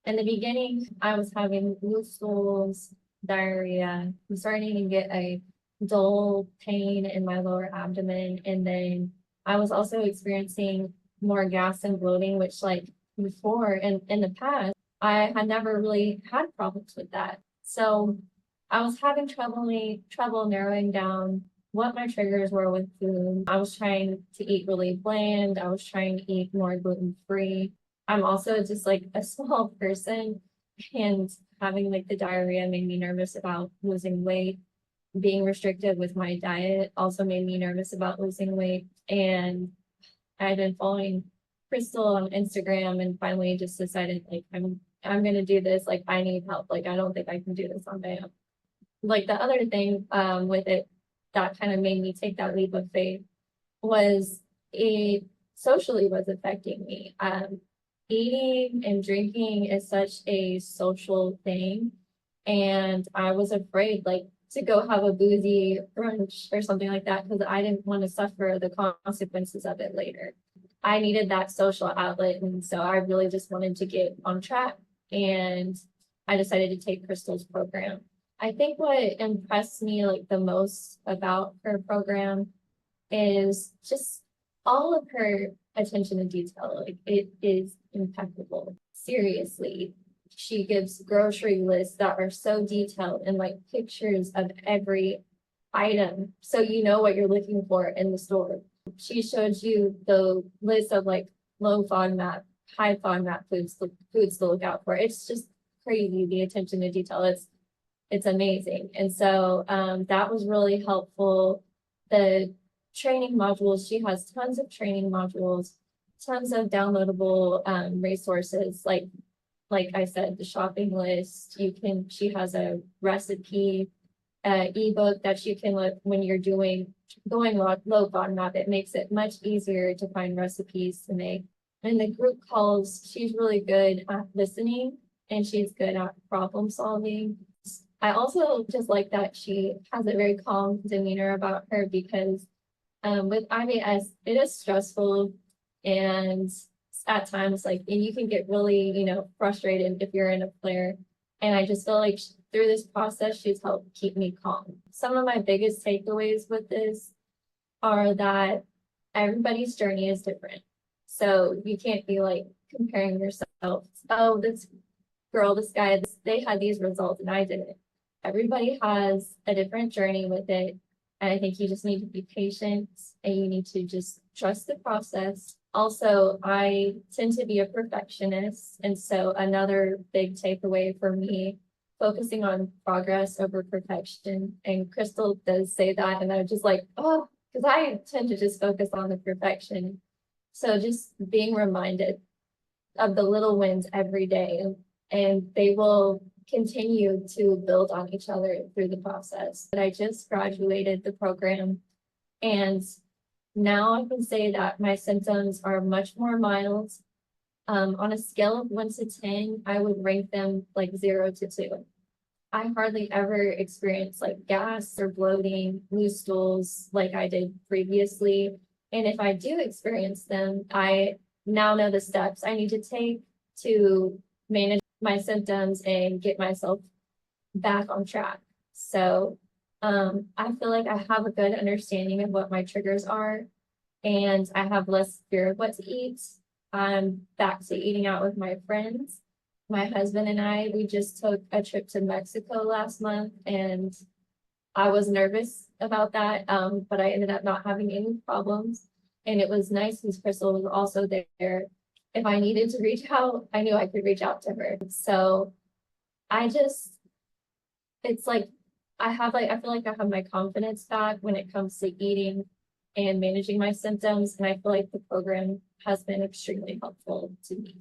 In the beginning, I was having loose stools, diarrhea. I'm starting to get a dull pain in my lower abdomen. And then I was also experiencing more gas and bloating, which like before in the past, I had never really had problems with that. So I was having trouble narrowing down what my triggers were with food. I was trying to eat really bland. I was trying to eat more gluten free. I'm also just like a small person, and having like the diarrhea made me nervous about losing weight. Being restricted with my diet also made me nervous about losing weight. And I had been following Crystal on Instagram and finally just decided like I'm gonna do this. Like I need help. Like I don't think I can do this on my own. Like the other thing with it that kind of made me take that leap of faith was it socially was affecting me. Eating and drinking is such a social thing, and I was afraid like to go have a boozy brunch or something like that because I didn't want to suffer the consequences of it later. I needed that social outlet, and so I really just wanted to get on track, and I decided to take Crystal's program. I think what impressed me like the most about her program is just all of her attention to detail. Like it is impeccable. Seriously, she gives grocery lists that are so detailed and like pictures of every item so you know what you're looking for in the store. She showed you the list of like low FODMAP, high FODMAP foods to look out for. It's just crazy the attention to detail. It's amazing. And so that was really helpful. The training modules, she has tons of training modules, tons of downloadable resources. Like I said, the shopping list, she has a recipe ebook that you can look when you're going low FODMAP. It makes it much easier to find recipes to make. And the group calls, she's really good at listening and she's good at problem solving. I also just like that she has a very calm demeanor about her because with IBS, it is stressful and at times like, and you can get really, frustrated if you're in a flare. And I just feel like through this process, she's helped keep me calm. Some of my biggest takeaways with this are that everybody's journey is different. So you can't be like comparing yourself. Oh, this girl, this guy, they had these results and I didn't. Everybody has a different journey with it. And I think you just need to be patient and you need to just trust the process. Also, I tend to be a perfectionist. And so another big takeaway for me, focusing on progress over perfection. And Crystal does say that. And I'm just like, oh, because I tend to just focus on the perfection. So just being reminded of the little wins every day, and they will continue to build on each other through the process. But I just graduated the program, and now I can say that my symptoms are much more mild. On a scale of 1 to 10, I would rank them like 0 to 2. I hardly ever experience like gas or bloating, loose stools like I did previously. And if I do experience them, I now know the steps I need to take to manage my symptoms and get myself back on track. So I feel like I have a good understanding of what my triggers are, and I have less fear of what to eat. I'm back to eating out with my friends. My husband and I, we just took a trip to Mexico last month, and I was nervous about that, but I ended up not having any problems. And it was nice because Crystal was also there. If I needed to reach out, I knew I could reach out to her. So I just, it's like, I feel like I have my confidence back when it comes to eating and managing my symptoms. And I feel like the program has been extremely helpful to me.